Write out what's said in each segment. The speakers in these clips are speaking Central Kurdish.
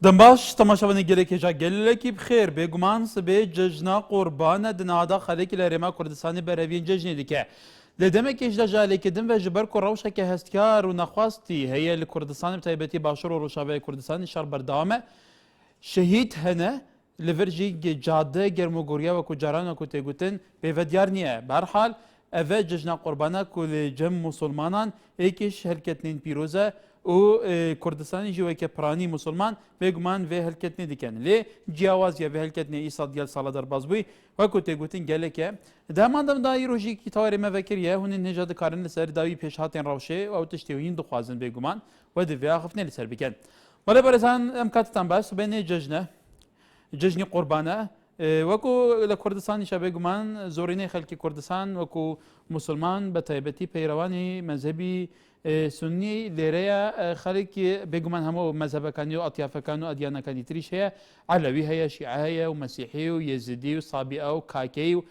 دنباش تماشاوانی گلکیجا گلکی بخیر بگمان سبه ججنا قربان دنادا خالک لرما کردستانی بروین ججنی دیگه لدمه کش دجاله کدم و جبر کروشه که هستکار و نخواستی هی لکردستان بتایبتی باشور و روشابه کردستانی شر بردامه شهید هنه لورجی جاده گرموگوریا و کجاران و کتگوتن به ودیار نیه برحال اوه ججنا قربانه کل جم مسلمانان ایکش هلکتنین پیروزه و کردستانی جوی که پرانی مسلمان بگمان و هلکتنی دیکن لی جیاوازی و هلکتنی ایسا دیال سالا در بازبوی و کتی گوتین گله که دهمان دم دایی روشی که تاوری مفکریه هونین نجاد کارن لسر داوی پیش هاتین روشه و تشتیوین دخوازن بگمان و دوی آخفنی لسر بکن ولی برسان امکاتتان باش بین ججنی قربانه وەکو لە کوردستانی شەبێگومان زۆرینەی خەڵکی کوردستان وەکو مسلمان بە تایبەتی پەیڕەوانی مەذهبی سنی لێرەیە خەڵکی بێگومان هەموو مەذهبەکانی و ئەتیافەکان و ئەدیانەکانی تریش هەیە عەلەوی هەیە شیعە هەیە و مەسیحی و یەزیدی و سابیئە و کاکەی و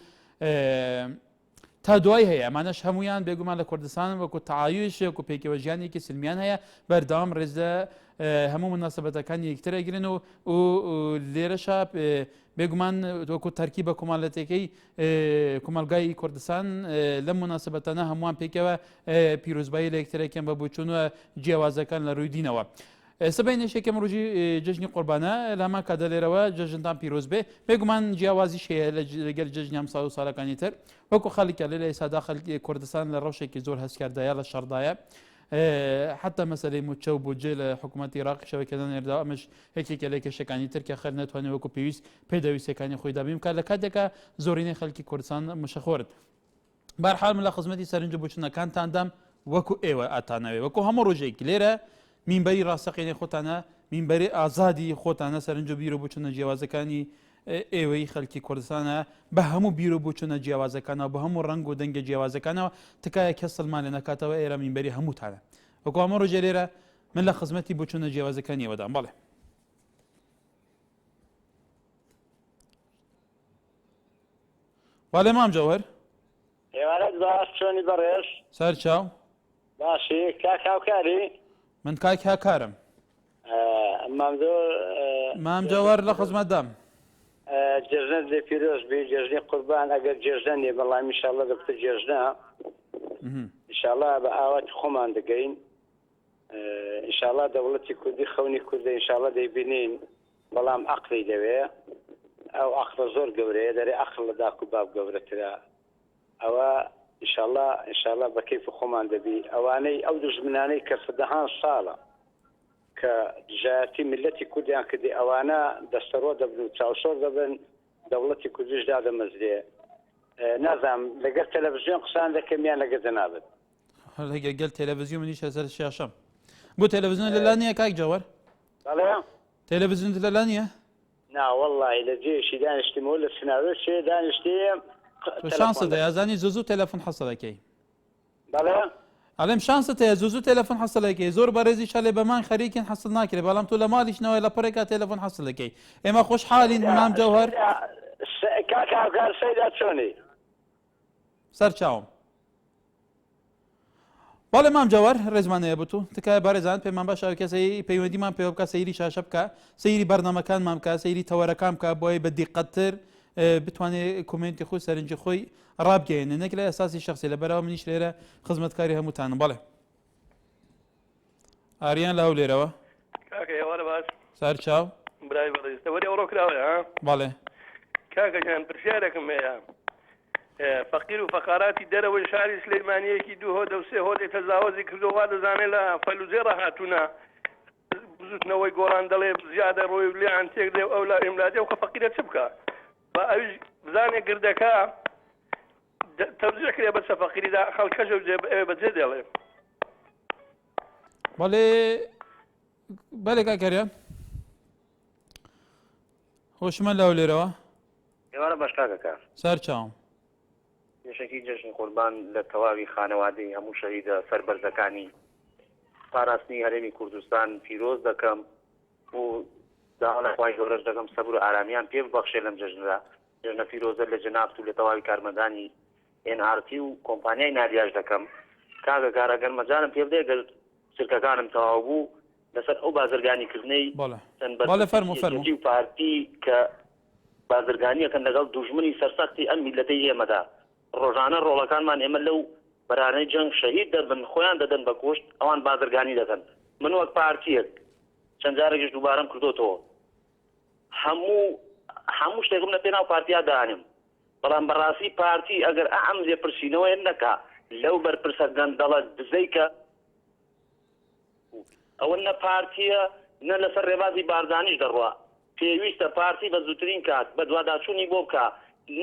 تا دوای هەیە ئەمانەش هەمویان بێگومان لە کوردستان وەکو تەعایش وەکو پێکەوەژیانێکی سلمیان هەیە بەردەوام ڕێزە هەموو مناسبەتەکانی یەکتر ئەگرن و لێرەشە بێگومان وەکو تەرکی بە کۆمەڵەتەکەی کۆمەلگای کوردستان لەم مناسبەتانە هەمووان پێکەوە پیرۆزبایی لە یەکترێکیان بە بچوونە جیاوازەکان لە ڕووی دینەوە سبەینێشێکم ڕۆژی جژنی قوربانە لە هەمان کاتە لێرەوە جژنتان پیرۆز بێ بێگومان جیاوازیش هەیە لەگەل جژنی ئەم ساڵ و ساڵەکانی تر وەکو خەڵکە لە ئێسادا خەڵکی کوردستان لە ڕەوشێکی زۆر هەستکاردایە لە شەڕدایە حتى مسألة متشو بوجه لحكومة العراق شبكة نردا مش هيك كليك شكاني تركيا خلنا تواني وكو بيوس بيدوي سكاني خوي دابيم كان لكادك زوريني خلكي كردستان مشخورت بارحال من خدمتي سرنج بوشنا كان تاندم وكو ايوا اتاناوي وكو هم روجيك ليره من بري راسقيني خوتانا من بري ازادي خوتانا سرنج بيرو بوشنا جوازكاني ئێوەی خەڵکی کوردستانە بە هەموو بیر و بچوونە جیاوازەکانەوە بە هەموو ڕنگ و دەنگە جیاوازەکانەوە تکایە کەس سڵمان لێ نەکاتەوە ئێرە مینبەری هەمووتانە وەکو هەموو ڕۆژێ لێرە من لە خزمەتی بچوونە جیاوازەکانی ئێوەدام بەڵێ وەڵێ مام جەوهەر ئێوارەت باش چۆنی بەڕێز سەر چاو باشی کاک هاوکاری من کاک هاکارم مام جەوهەر لە خزمەتدام جێژنە لێ پیرۆز بی جێژنی قوربان ئەگەر جێژنە نیە بەڵام ئینشاڵڵا دەبتە جێژنە ئینشاڵڵا بە ئاواتی خۆمان دەگەین ئینشاڵڵا دەوڵەتی کوردی خەونی کوردە ئینشاڵڵا دەیبینین بەڵام عەقڵی دەوێ ئەو عەقڵە زۆر گەورەیە دەرێ عەقڵ لە داک و باب گەورەترە ئەوە ئینشاڵڵا بە کەیف خۆمان دەبی ئەوانەی ئەو دژمنانەی کە سەدەهان ساڵە کە دژایەتی ملەتی کوردیان کردی ئەوانە دەستەڕۆ دەبن و چاوشۆر دەبن دەوڵەتی کوردیش دادەمەزرێ نازانم لەگەر تەلەڤیزیۆن قسان دەکەمیان لەگەر دەنابێت گەل تەلەڤیزیۆن منیش هەسەر شاشەم بۆ تەلەڤیزیۆن لەلا نییە کاک جەوهەر بەڵێ تەلەڤیزیۆن لەلا نییە ناوەڵڵی لە جێشی دانیشتیمەوە لە سناوێت شێ دانیشتیم شانسە دەیازانی زوو تەلەفۆن حەسەڵەکەی بەڵێ ئەڵێم شانست هەیە زوو تەلەفۆن حەسەڵەکەی زۆر بەڕێزی شالێ بەمان خەریکن حەسڵ ناکرێت بەڵام تۆ لە ماڵیشنەوەی لە پڕێکا تەلەفۆن حەسەڵەکەی ئێمە خۆشحاڵین مام جەوهەر کاک هاوکار سەیدا چۆنی سەر چاوم بەڵێ مام جەوهەر ڕێزمانەیە بۆ تۆ تکایە بەڕێزان پێمان باشە کەسەی پەیوەندیمان پێوە بکە سەیری شاشە بکە سەیری بەرنامەکانمان بکە سەیری تەوەرەکان بکە بۆی بە دیقەتتر بتوانێت کۆمنتی خۆی سەرنجی خۆی ڕابگەێنێ نەک لە ئەساسی شخصی لەبەرەوە منیش لێرە خزمەتکاری هەمووتانم بەڵێ ئاریان لە هەو لێرەوە کاکە ئێوارە باش سەر چاو برای بەڕێستە وەری ئەوڕۆ کراوەیە بەڵێ کاکەجان پرسیارێکم هەیە فەقیر و فەقاراتی دەرەوەی شاری سلەیمانیەکی دوو هۆدە و سێ هۆدێک تەزاوەزی کردووا دەزانێت لە فەلوجێ ڕەهاتوونە بزوتنەوەی گۆڕان دەڵێ زیادە ڕۆی لێیان تێک دێ ئەو لا ئێملادێ و کە فەقیرە چ بکە بە ئەویش بزانێ گردەکە تەوزیع کرێ بەسە فەقیریدا خەڵکەشە بەجێ دێڵێ بەڵێ کاکەریان هۆشمەند لەو لێرەوە ئێوارە باش کاکەکە سەر چاوم پێشەکی جەژنی قوربان لە تەواوی خانەوادەی هەموو شەهیدە سەربەرزەکانی پاراستنی هەرێمی کوردستان پیرۆز دەکەم و داڵەخوای گەورەش دەکەم سەبر و ئارامیان پێ ببەخشێ لەم جەژندا جەژنە پیرۆزە لە جەنابەت و لە تەواوی کارمەندانی NRT و کۆمپانیای نادیاش دەکەم کاکە کارەگەر مەجانم پێ بدەیە گەر چرکەکانم تەواو بوو لەسەر ئەو بازرگانیکردنەی بەڵێ فەرموو و پارتی کە بازرگانیەکەن لەگەڵ دوژمنی سەرسەختی ئەم میلەتەی ئێمەدا ڕۆژانە ڕۆڵەکانمان ئێمە لەو بەرانەی جەنگ شەهید دەبن خۆیان دەدەن بە کوشت ئەوان بازرگانی دەکەن من وەک پارتیەک چەند جارێکیش دووبارەم کردوتەوە هەموو شتێکم لە پێناو پارتیا دانیم بەڵام بەڕاستی پارتی ئەگەر ئەم لێپرسینەوەی نەکا لەو بەرپرسە گەندەڵە دزەی کە ئەوە نە پارتیە نە لەسەر ڕێبازی باردانیش دەڕوا پێویستە پارتی بە زووترین کات بە دوواداچوونی بۆ بکە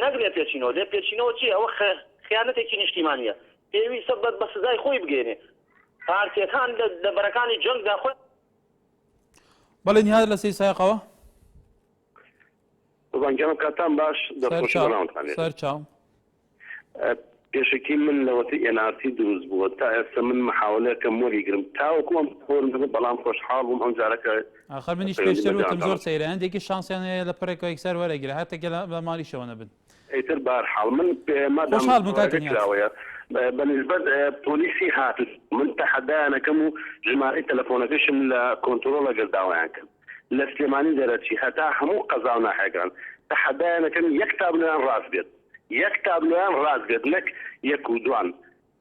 نەک لێ پێچینەوە لێ پێچینەوە چی ئەوە خیانەتێکی نیشتیمانیە پێویستە بە سزای خۆی بگێنێ پارتیەکان لە بەرەکانی جەنگدا خۆی بەڵێ نهاد لە سەی سایقەوە بانجام کاتان باش سەر چاو پێشکی من لەوەتی NRT دروست بووە تا ئێستا من محاولەکەم وەریگرم تاوەکوم بەڵام خۆشحاڵ بووم ئەم جارەکە آخر منیش پێشتر وتم زۆر سەیرە هەندێکی شانسیان هەیە لە پڕێکەوە یەکسەر وەرەگرە هەتێکە لە ماڵیشەوە نەبن ئیتر بارحاڵ من مادامراوەیە بەنسبەت پۆلیسی هات من تەحەدایانەکەم و ژمارەی تەلەفۆنەکەشم لە کۆنتڕۆڵە گەرداوایان کرد لە سلێمانی دەرەچی هەتا هەموو قەزا و ناحەکان تەحەدایانەکەم یەک تابلۆیان ڕاست بێت یەک تابلۆیان ڕاست بێت نەک یەک و دوان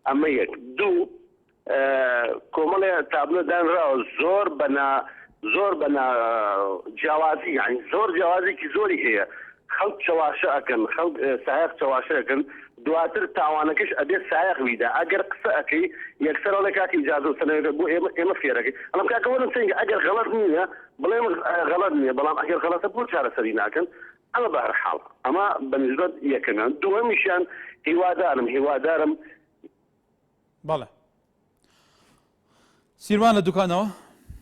ئەمە یەک دوو کۆمەڵێ تابلۆ دانراوە زۆر بەنا جیاوازی یعنی زۆر جیاوازێکی زۆری هەیە خەڵک چەواشە ئەکەن خەڵک سایق چەواشە ئەکەن دواتر تاوانەکەش ئەبێت سایق ویدا ئەگەر قسە ئەەکەی یەکسەرەوە کاتی ئیجازە و سەنەرەکە بۆ ئێمە فێرەکەی ئەڵم کاکە وەرم سنگە ئەگەر غەڵەت نییە بڵێم غەڵەت نییە بەڵام ئەگەر غەڵەتە بۆ چارەسەری ناکەن ئەمە بە هەر حاڵ ئەمە بەنسبەت یەکەمیان دووەمیشیان هیوادارم بەڵێ سیروان لە دوکانەوە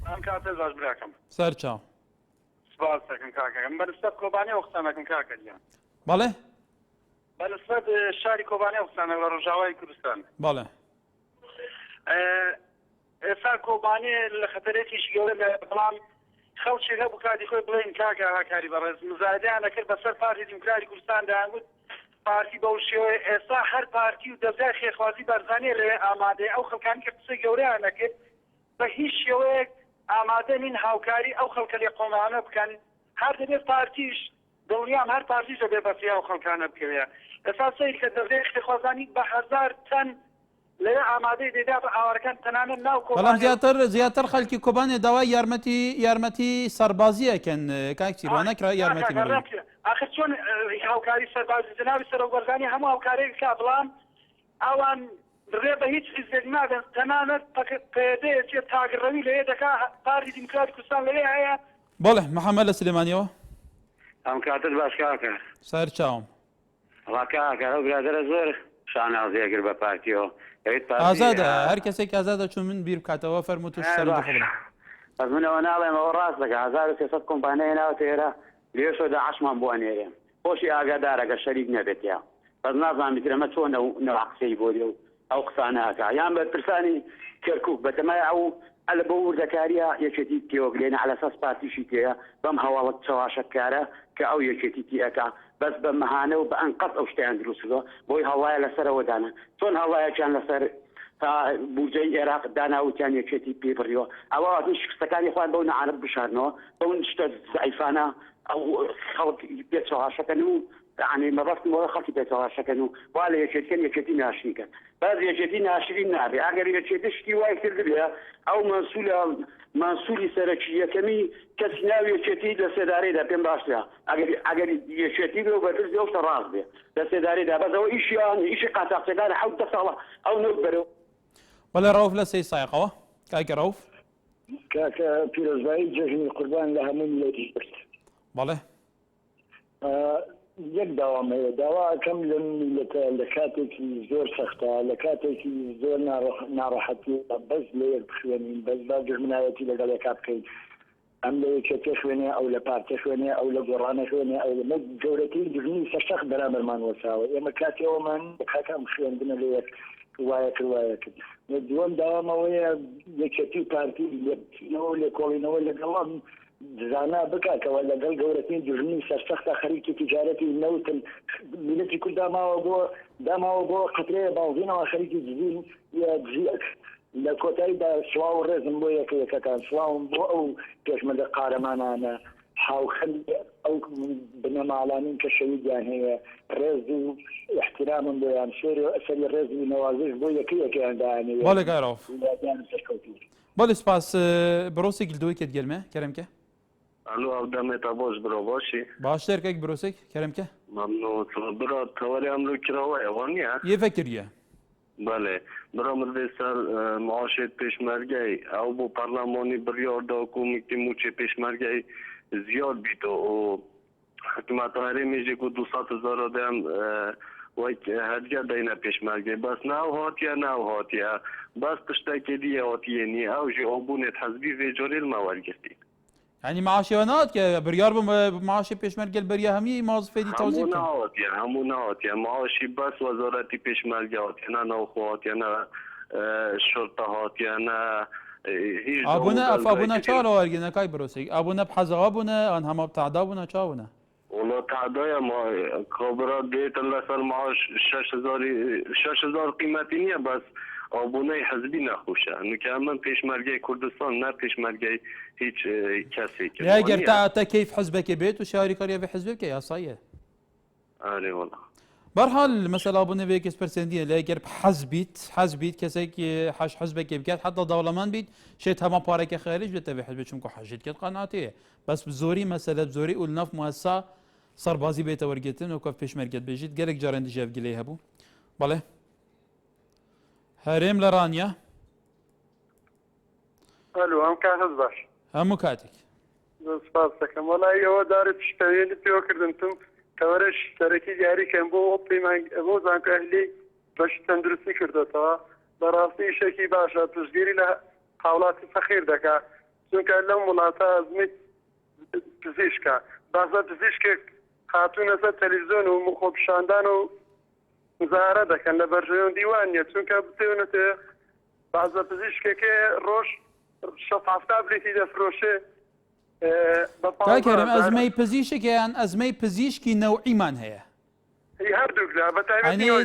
ئەم کاتە باش براکەم سەر چاو سپاس دەکەم کاکەم بەنسبەت کۆبانیەوە قسانەکەم کاکە گیان بەڵێ بەنسبەت شاری کۆبانیەوە قسانە لە ڕۆژاوای کوردستان بەڵێ ئێستا کۆبانێ لە خەتەرێکیش گەورە لە بەڵام خەڵکی هەبوو کاتی خۆی بڵێن کاکە هاکاری بەڕێز مزایدەیان کرد بەسەر پارتی دیموکراتی کوردستان دەیانگوت پارتی بەو شێوەیە ئێستا هەر پارتی و دەبزای خێرخوازی بەرزانێ لێ ئامادەی ئەو خەڵکانی کە قسەی گەورەیان نەکرد بە هیچ شێوەیەک ئامادە نین هاوکاری ئەو خەڵکە لێ قۆمانە بکەن هەر دەبێت پارتیش دڵنیام هەر پارتیش دەبێت بەفیا ئەو خەڵکانە بکەوێ ئێستا سەیر کە دەبزای خێرخوازانی بە 1000 تەن لێ ئامادەی دەدا بە ئاوارەکان تەنانەت ناو بەڵام زیاتر خەڵکی کۆبانێ داوای یارمەتی سەربازیەکەن کاکسیروان نەکرا یارمەتی آخر چۆن هاوکاری سەربازی جناوی سەرۆگەرزانی هەموو هاوکارێک کا بڵام ئەوان ڕێ بە هیچ حیزبێک نادەن تەنانەت پێدەیە تاگەڕەوی لەیە دەکا پارتی دیموکراتی کوردستان لەوێ هەیە بەڵێ محەممەد لە سلێمانیەوە ئەم کاتت باش کاکە سەر چاوم ڕاکاکە ئەو برادرە زۆر شانازیەگر بە پارتیەوە ئازادە هەر کەسێک ئازادە چون من بیر بکاتەوە فەرمووت و سەر بەس منەوە ناڵێم ئەوە ڕاست دەکە 1300 کۆمپانیای ناوە ئێرە لێشۆدا عشمان بۆ نێرێ خۆشی ئاگادارەکە شەریک نەبێتیا بەس نازانم ئەمە چۆن نەوە قسەی بۆ لێ و ئەو قسانەکە یان بە پرسانی کەرکووک بەتەمای ئەو ئەلە بۆ وردەکاریە یەکێتی تێوەگرێنە على ئەساس پارتیشی تەیە بەم هەواڵەت چاواشەکارە کە ئەو یەکێتی تێەکە بەس بە مەهانە و بە ئەنقەت ئەو شتیان دروستەوە بۆی هەڵایە لەسەرەوەدانە چۆن هەڵایەکیان لەسەر تا بودجەی عێراق داناوتیان یەکێتی پێبڕیەوە ئەوە شکستەکانی خۆیان بەو نەعارەت بشارنەوە بەو شتە زعیفانە ئەو خەڵک پێچەواشەکەن و يعني مەبەستمەوە خەڵکی پێچەواشەکەن و وا لە یەکێتی ناشریکەن باز یەکێتی ناشرین نابێ ئەگەر یەکێتی شتی وای کرد بێ ئەو مەسئولی سەرەکی یەکەمی کەسی ناوی یەکێتی لە سێدارەیدا پێم باشترە ئەگەر یەکێتی بێ و بەرز ئەوشتە ڕاست بێ لە سێدارەیدا بەس ئەوە ئیشی قاچاقچەکانە 7 ساڵە ئەو نەوت بەرەوە بەڵێ ڕەوف لە سەی سایقەوە کاکە ڕەوف کاکە پیرۆزبایی جەژنی قوربان لە هەموو میلەتی کرد بەڵێ یەک داوامەیە داواکەم لە میلەتە لە کاتێکی زۆر سەختە لە کاتێکی زۆر ناڕەحەتی بەس لە یەک بخوێنین بەس با دژمنایەتی لەگەڵ یەکا بکەین ئەم لە یەکێتێ خوێنێ ئەو لە پارتێ خوێنێ ئەو لە گۆڕانە خوێنێ ئەو لە گەورەتەی دژمنی سەرسەخت بەرامبەرمان وەساوە ئێمە کاتێەوەمان کاکەم خوێندنە لە یەک وایە کرد دووەم داوامەوەیە یەکێتی پارتی لێ کۆڵینەوە لەگەڵام دزانا بکاتەوە لەگەڵ گەورەترین دژمنی سەرسەختە خەریکی تیجارەتی نەوتن میلەتی کورد داماوە بۆ قەترەیە باوزینەوە خەریکی جزین یا جزیەک لە کۆتاییدا سڵاو و ڕێزم بۆ یەکەکان سڵاوم بۆ ئەو پێشمەرگە قارەمانانە حاوخەلی ئەو بنەماڵانین کە شەویدیان هەیە ڕێز و احترامم بۆیان سەری ڕێز و نەوازش بۆ یەکەیەکیاندانێ بەڵێ کارۆف بەڵێ سپاس برۆسێک گلدۆیکت گەرمە کەرەمکە الو ئەودەمێتە بۆش برۆ باشی باشترکێک برۆسێک کەرەمکە ممنوع برا تەوەری ئەملو کراوەیە وان نییە یەفەکریە بله برا مردی سر معاشت پیشمرگی او بو پارلمانی بریارده حکومتی موچه پیشمرگی زیاد بیت و حکومت هری میشه که 200,000 آدم و هدیه دینه پیشمرگی بس نو هاتیه بس تشتکی دیه هاتیه نی او جی آبونت حزبی و جاریل موار گرتی يعني معاشيوانات كبريار معاشي بيشمرجل بريا همي موظفي دي توزيع همو نهاتيا معاشي بس وزارتي بيشمرجل هاتينا نوخو هاتينا شرطة هاتينا ابونا چالو ارگينا كاي بروسي ابونا بحزابونا ان هم بتعدابونا چاونا والله تعدايا ما خبرات ديت الله سر معاش 6000 قيمتي نيه بس آبونای حزبی نخوشه نکامن پیشمرگی کردستان نه پیشمرگی هیچ کسی که یا اگر تا کیف حزبك بيت وشاري كاريا في حزبك يا صايه آره والله برحال مثلا ابو نبي كيس برسنديه لا اگر حزبيت كسي كي حش حزبك بكات حتى دولمان بيت شيت هما بارك خارج بتبع حزبك شنكو حاجت كت قناعتيه بس بزوري مثلا بزوري ولنف مؤسسه سربازي بيت ورقتن وكف پیشمرگت بيجيت گرك جارند جاف گلي هبو بله هرم لرانيا الو ام كان باش هم كاتك سپاسەکەم وەڵای ئەوە دارت شتەوێنی پێوە کردنتم کەوەرەش سەرەکی دیاری کەم بۆ بۆ زانکە ئەهلی بەش تەندروستی کردوێتەوە بەڕاستی شەکی باشە پشتگیری لە هاوڵاتی فەخیر دەکات چونکە لەم وڵاتە ئەزمێت پزیشکە بازە پزیشکێک هاتوونە سەر تەلەڤیزیۆن و خۆپیشاندان و مزارە دەکەن لە بەرژەوەن دیوان نیە چونکە بتێونەتێ بازە پزیشکێکێ ڕۆژ 7 بلیتی دەفرۆشێ كاكرم أزمي بزيشك يعني أزمي بزيشكي نوعي من هي هردوك لا يعني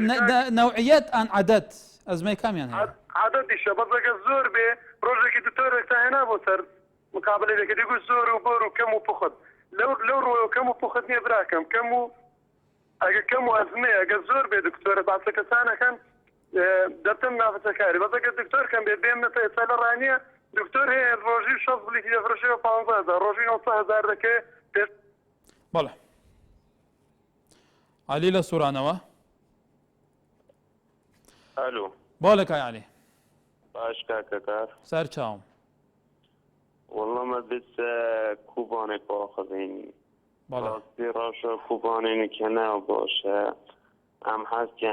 نوعيات أن عدد أزمي كم يعني عدد الشباب الزور به روجك دكتور تاعنا بوتر مقابله لك يقول زور وبور وكم وفخد لو كم وفخدني براكم كم أزمي الزور به دكتور بعد سنه كان دتم نافتكاري بس الدكتور كان بيديم نتايج رانيه دكتور هي روجي شوف اللي كي فرشي 15000 روجي 9000 دكه بله علي لسورانوا الو بالك يا علي باش كاكا سر چاوم والله ما بس كوباني باخذين بله راشا كوباني كنا باشه هم هست که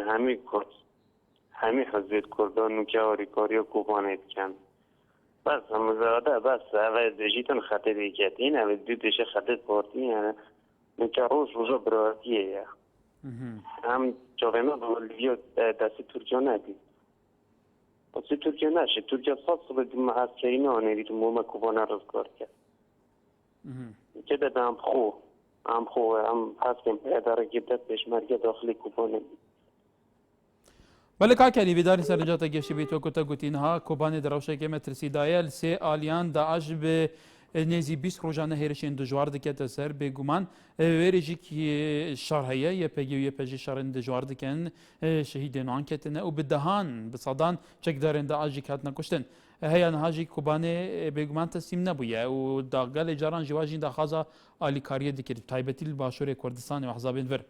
همي حزب کردان نوکیاری کاری کوبانه کن بس هم زاده بس اول دیجیتن خطه دیگتین اول دو دیشه خطه پارتین نوکیاروش روزا براتیه هم جاوینا دولیو دستی ترکیه ندید دستی ترکیه نشه ترکیه 100 سال دیم عسکری نانه تو موما کوبانه روزگار کرد که ده هم خو هم هست که اداره گیدت پیشمرگه داخلی کوبانه بله كاكالي بدار سرنجاتا جيشي بيتو كتا قوتينها كوباني دروشة كما ترسيدايا لسي آليان داعش بنيزي 20 روجانا هيرشين دجوار دكتا سر بيقومان ويريجي كي الشرهية يباقي ويباجي شارين دجوار دكان شهيدين وانكتنا وبدهان بصدان چك دارين داعش كاتنا كشتن هيا نهاجي كوباني بيقومان تسليم نبويا وداقال جاران جواجين دا خازا آلي كاريه دكير تايبتي الباشوري كردستاني وحزابين فر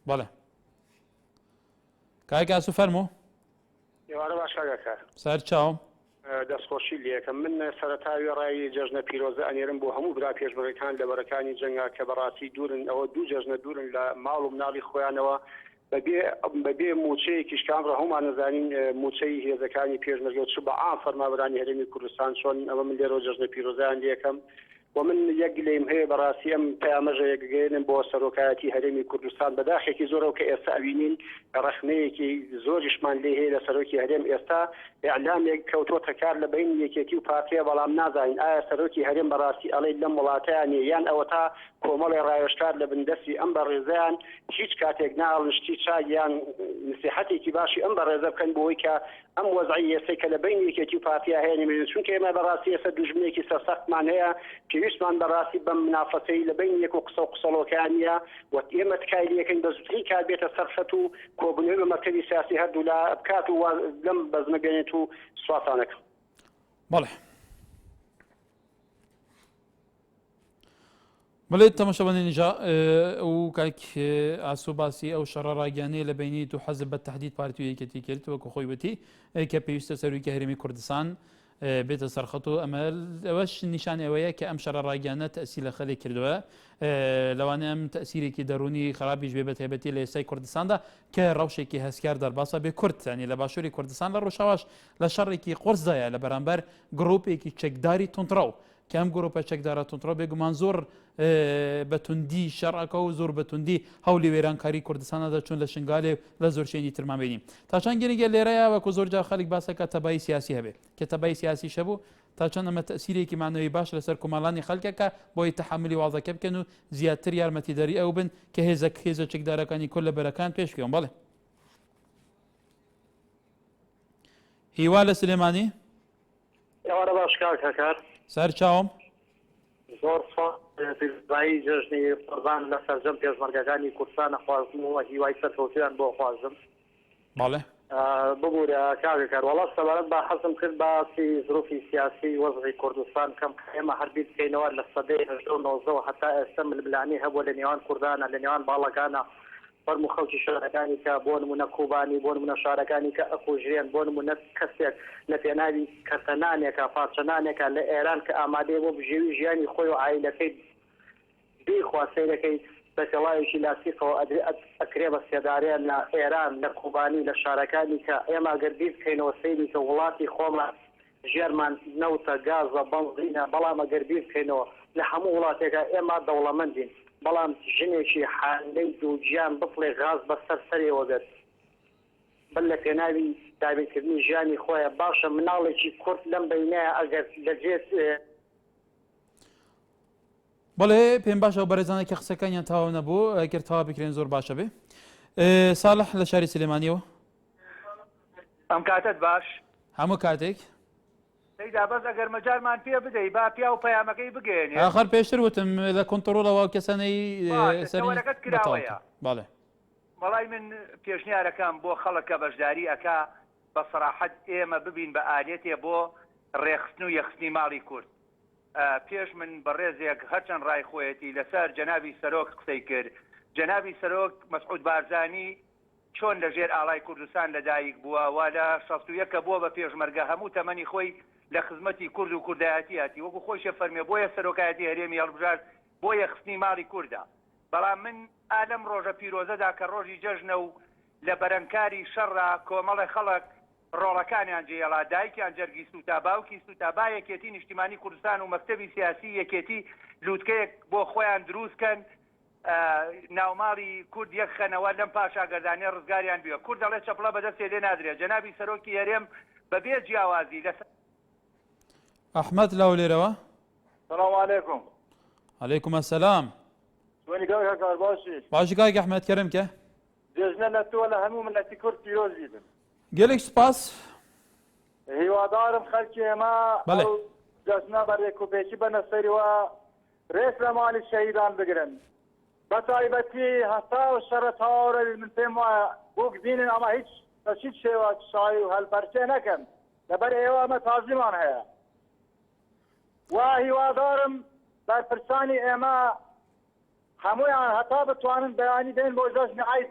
بله كايكا سو فرمو يوارا باش كاكا سر چاو دەستخۆشی لێکم من سەرەتاوی ڕای جەژنە پیرۆزە ئەنێرم بۆ هەموو برا پێشبڕێکان لە بەرەکانی جەنگا کە بەڕاستی دوورن ئەوە دوو جەژنە دوورن لە ماڵ و مناڵی خۆیانەوە بەبێ موچەیەکی شکان ڕە هەمومان نەزانین موچەی هێزەکانی پێشمەرگە چ بە عام فەرمابەرانی هەرێمی کوردستان چۆن ئەوە من لێرە جەژنە پیرۆزەیان لێکم ومن يقليم هي براسي ام بامجا يقلين بو سروكاتي هرمي كردستان بداخلي زورو كاستا بينين رخنيكي زورش مان ليه لسروكي هرم استا اعلام كوتو تكار لبين يكيتي بارتي بلام نازاين سروكي هرم براسي علي لم ولاتاني يان اوتا كومل رايشتار لبندسي امبر رزان هيج كاتيك نال شتيشا يان نصيحتي كباشي امبر رزا كان بويكا ام وضعيه سيك لبين يكيتي بارتي هاني من شون كيما براسي سدجميكي سسخت معناها كيسمان براسي بمنافسه لبين يكو قصو كانيا وتيمت كايلي كان بزتري كابيت صرفتو كوبنيو مركزي سياسي هدو لا ابكاتو ولم بزمجنتو سواتانك بله بليت تماشباني نجا وكاك عسوباسي او شراراجاني لبيني تحزب بالتحديد بارتيو كتي كلت وكو خويبتي كبيست سروي كهرمي كردستان بيت سرخطو امل واش نشان اويا كام شراراجانه تاثير خلي كردوا لو انا ام تاثيري كي دروني خرابي جبهه هبتي لسي كردستان دا كروشي كي هسكار درباسا بكرد يعني لباشوري كردستان لروشاواش لشركي قرزايا لبرامبر جروبي كي تشكداري تونترو كم جروب تشكدارا تونترو بيجو منظور بتوندي شرعك و زور بتوندي هولي ويران كاري كردستان دا چون لشنغالي لزور شيني ترمان بيني تاشان گيري ليريا و كوزور جا خلق باسا كتباي سياسي هبه كتباي سياسي شبو تاشان اما تاثيري كي معنوي باش لسر كمالاني خلقك بو تحملي واضح كبكنو زيادتر يارمتي داري او بن كهيزك هيزا تشكدارا كاني كل بركان بيش كيون بالي هيوال سليماني يا وانا باش كاكار سر چاوم زور صوت باي جژنی قربان لەسەر جەم پێشمەرگەکانی کوردستانە خوازم و هیوای سەرکەوتویان بۆ خوازم بەڵێ ببوورە کاگەکار وەڵام سەبارەت بە حەزم کرد باسی زروفی سیاسی وەزعی کوردستان کەم ئێمە هەربیت بکەینەوە لە سەدەی هەژدە و نۆزدە هەتا ئێستا ململانی هەبووە لە نێوان کوردانە لە نێوان باڵەکانە فەرمو خەڵکی شارەکانی کە بۆ نمونە کوبانی بۆ نمونە شارەکانی کە ئەکوژێن بۆ نمونە کەسێک لە پێناوی کەسەنانێکە پارچەنانێکە لە ئێران کە ئامادەی بۆ بژێوی ژیانی خۆی و عایلەکەی بیخوا سەیرەکەی بە تەڵاوێکی لاستیقەوە ئەکرێ بە سێداریان لە ئێران لە کوبانی لە شارەکانی کە ئێمە ئەگەر بیر بکەینەوە سەیری کە وڵاتی خۆمە ژێرمان نەوتە گازە بەنزینە بەڵام ئەگەر بیر بکەینەوە لە هەموو وڵاتێکە ئێمە دەوڵەمەندین بەڵام ژنێکی حالەی دووجیان بفڵێ غاز بەسەر سەرێەوە بێت بل لە پێناوی دابینکردنی ژیانی خۆیە باشە مناڵێکی کورد لەم بەینەیە ئەگەر دەجێت بەڵێ پێم باشە و بەڕێزانێکی قسەکانیان تاوا نەبوو ئەگەر تاوا بکرێن زۆر باشە بێ ساڵح لە شاری سلێمانیەوە ئەم کاتت باش هەموو کاتێک سەیدا بەس ئەگەر مەجارمان پێ بدەی با پیا و پەیامەکەی بگەێنێ ئاخر پێشتر وتم لە کۆنتڕۆڵەوە کەسانەی سەرەکەت کراوەیە بەڵێ بەڵای من پێشنیارەکەم بۆ خەڵکە بەشداری ئەکا بە سەراحەت ئێمە ببین بە ئالێتێ بۆ ڕێخستن و یەخستنی ماڵی کورد پێش من بەڕێزێک هەرچەند ڕای خۆیەتی لەسەر جەنابی سەرۆک قسەی کرد جەنابی سەرۆک مەسعود بارزانی چۆن لەژێر ئاڵای کوردستان لەدایک بووە وا لە 61 بووە بە پێشمەرگە هەموو تەمەنی خۆی لە خزمەتی کورد و کوردایەتیاتی وەکو خۆشیە فەرمێ بۆیە سەرۆکایەتی هەرێمی هەڵبژار بۆ یەخستنی ماڵی کووردا بەڵام من ئالەم ڕۆژە پیرۆزەدا کە ڕۆژی جەژنە و لە بەرەنکاری شەڕا کۆمەڵی خەڵک ڕۆڵەکانیان جێڵا دایکیان جەرگی سوتا باوکی سوتا با یەکێتی نیشتیمانی کوردستان و مەکتەبی سیاسی یەکێتی لووتکەیەک بۆ خۆیان دروستکەن ناوماڵی کورد یەکخەنەوە لەم پاشاگەردانیە ڕزگاریان بووە کورد دەڵێ چەپڵە بەدەستێ لێ نادرێت جەنابی سەرۆکی هەرێم بەبێ جیاوازی لەسەر ئەحمەد لاو لێرەوە سلام علیکم عەلەیکوم ئەسەلام شلونی کاکا کار باشی باشی کاک ئەحمەد کەرم کە جێژنە لە تۆ لە هەموو ملەتی کورد پیرۆز بیبن gelek spas هیوادارم خەڵکی ئێمە ئەو جەژنە بەڕێکوپێکی بەنە سەریوە ڕێز لە ماڵی شەهیدان بگرن بە تایبەتی هەتا و شەڕە تاوەڕە من پێم وایە بۆ ببینن ئەمە هیچ بە هیچ شێوە شای و هەلبەرچێ نەکەن لەبەر ئێوە ئەمە تازیمان هەیە وا هیوادارم بەرپرسانی ئێمە هەموویان هەتا بتوانن بەیانی دێن بۆ جەژنی عید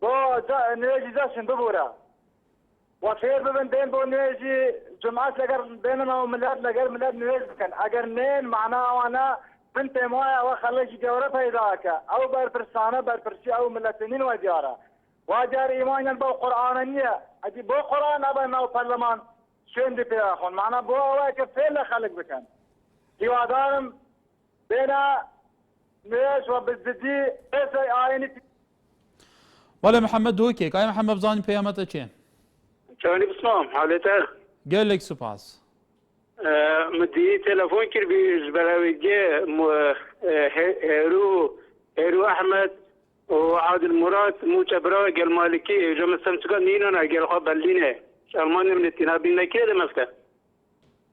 بۆ نوێژی جەژن ببوورە وفير ببن دين بو نويجي جمعات لقر بيننا وملاد لقر ملاد نويج بكن اگر نين معناه وانا بنت مويا وخليجي جورة فيداك او برسانة برسي او ملتنين وديارة واجار ايمانا بو قرآنية ادي بو قرآن ابا ناو برلمان شين دي بياخون معناه بو اواك فيل خلق بكن هوادارم بين مش وبالزدي بس عيني ولا محمد دوكيك اي محمد بزاني بيامته چه شاني بسلام حالته قال لك سباس مدي تلفون كربي جبلاويجي هيرو احمد وعادل مراد موتبرا قال مالكي جو مستمسكا نينا قال خو بلينه المانيا من التنابين كده مسكه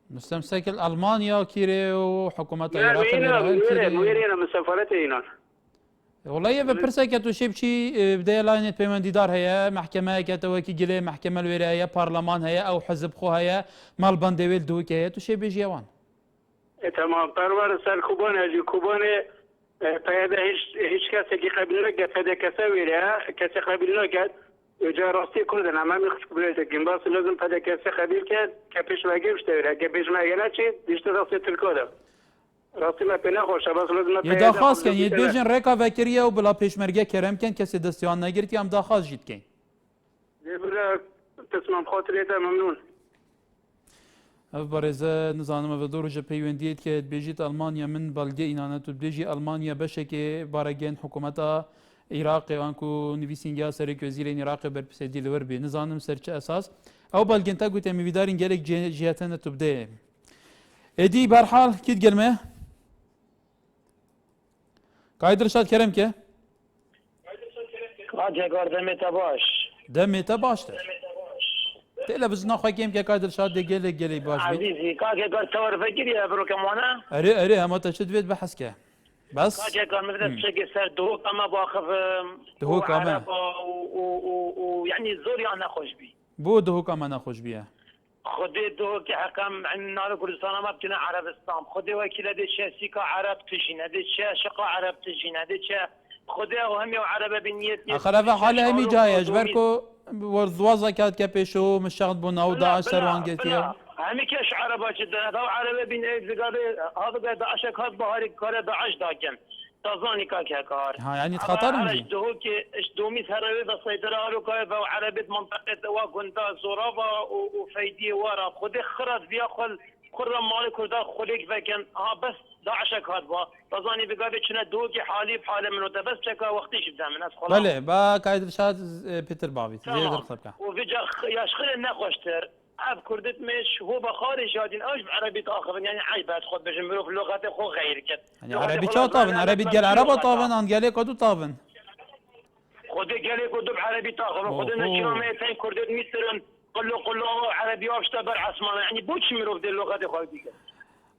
مستمسك المانيا كيري وحكومه العراق ويرينا من سفارته هنا والله يبقى برسك تو شيء بشي بدايه لاين بيمن دار هي محكمه كتوكي جلي محكمه الولايه برلمان هي او حزب خو هي مال باندويل دوك هي تو شيء بيجيوان تمام برور سر كوبون اجي كوبون فهذا هيش كاسه كي قبل لك فهذا كساوي لها كاسه قبل لك جا راستي كل انا ما مخش قبل بس لازم هذا كاسه قبل كان كبيش ما جيبش تاعها كبيش ما قالتش ديش راسي الكودا راسي ما بناخوش بس لازم يدا خاص كان يدبيجن ريكا فكريه وبلا بيشمرجه كرم كان كسي دستيان نگرتي ام دا خاص جيت كان يبرا تسمع خاطري ممنون برز نظام و دور جبهه وندیت که بیجیت آلمانیا من بلگه اینانه تو بیجی آلمانیا بشه که بارگین حکومت عراق وانکو نویسینگیا سرک وزیر عراق بر پسیدی لور بی نظام سرچ اساس او بلگین تا گوت میویدارین گلک جهتن تو بده ادی برحال کید گلمه قاید رشاد کرم که قاعد دمت باش دمت باش تلفزيون خاكيم كي قادر شاد قال باش عزيزي كاكي قال تصور فكري يا برو كمونا اري اما تشد بيت بحسكه بس كاكي قال مثلا تشكي سر دهوك اما باخذ دهوك اما ويعني زوري انا خوش بي بو دهوك اما انا خوش بيه خدي دهوك حكم عندنا كردستان ما بتنا عربستان خدي وكيل دي شاسيكا عرب تجينا دي شقا عرب تجينا دي خدي وهم عرب بنيت خلافه حاله همي جاي اجبركو ورزوازه كانت كابيشو مشغل بنا وداعش سروان قلتيها همي كاش عربات جدا هذا عربي بين هذا داعش كات بهاري كار داعش داكن تظني كاك كار ها يعني خطر مجي دهوك اش دومي هربي بالسيطره له كاي عربيه منطقه وكنتا زرافه وفيدي ورا خدي خرط بياخذ كره مال كردا خليك فكن ها بس داعش كاتبه تظني بقابل شنو دوكي حالي بحاله منو بس شكا وقتيش بدا من الناس خلاص بله با قايد رشاد بيتر بابي زي درخبك وفيجا يا شخير نخوشتر اب كردت مش هو بخارج جادين ايش بعربي تاخذ يعني عيب خد بجمرو في لغات خو غير كده يعني عربي شو طابن عربي قال عربه طابن ان قال كدو طابن خد قال كدو بعربي تاخذ خد كيلومترين كردت مترن قل له عربي واشتبر عثمان يعني بوش مرو في اللغات خو دي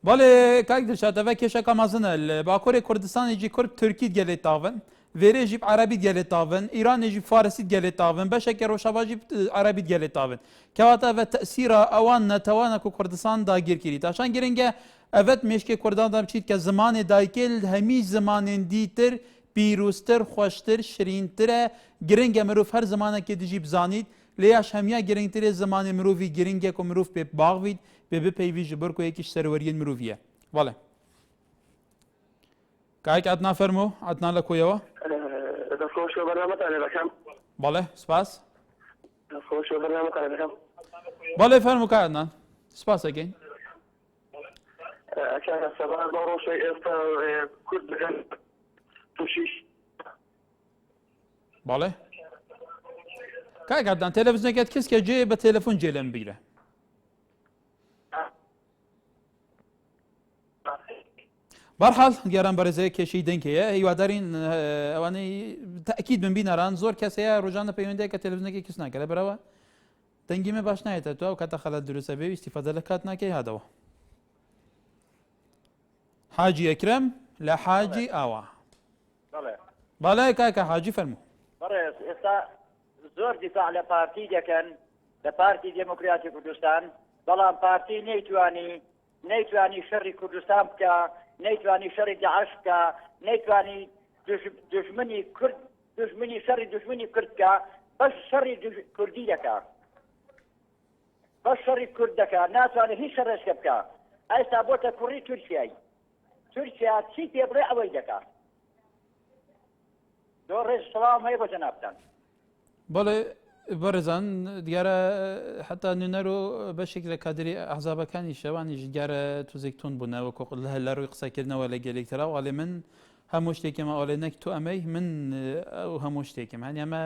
بله كاك درشات و كيشا كمازن باكور كردستان يجي كرد تركي جالي طاون ويري جيب عربي جالي طاون ايران يجيب فارسي جالي طاون بشكل روشافا جيب عربي جالي طاون كواتا و تاثير اوان نتوانا كو كردستان دا گير كيري عشان گرنگه اوت مشكي كردان دا بچيت که زمان دايكل همي زمان ديتر بيروستر خوشتر شرينتر گرنگه مروف هر زمانه که ديجيب زانيد ليش هميا گرنگتر زمان مروفي گرنگه کو مروف به باغويد به پیوی جبر کو یکیش سروری مروفیه والا کایک عدنا فرمو عدنا لکویوا خوش برنامه تعالی بکم بالا سپاس خوش برنامه تعالی بکم بالا فرمو که عدنا سپاس اگین كان السبب ضروش كرد بغن توشيش بالا کایک عدنا تلفزیون کت کس که جه به تلفن جلم بیره برحال گران برزه کشی دنکیه هیوادارین اوانی تأکید من بیناران زور کسیه روزانه پیونده که تلویزیون که کس نکره برای دنگی می باش نیت تو او کتا خالد درسته بی استفاده لکات نکی هذا حاجی اکرم لحاجی آوا بالا که حاجی فرمو برای استا زور دفاع لپارتی دکن لپارتی دموکراتی کردستان بلان پارتی نیتوانی شر کردستان بکا نيتواني شر داعش كا نيتواني دشمني كرد دشمني شر دشمني كرد كا بس شر كردي كا بس شر كرد كا ناتواني هي شر شبكا اي تابوتا كوري تركيا تشي تبرع اويدكا دور السلام هي بجنابتان بله بەڕێزان دیارە حتا نوێنەر و بەشێک لە کادری ئەحزابەکانی شەوانیش دیارە توزێکتون بوونەوە لە ڕووی قسەکردنەوە لە گەلێکترا ئاڵێ من هەموو شتێکمە ئاڵێ نەک تو ئەمەی من ئەو هەموو شتێکم هەنیەمە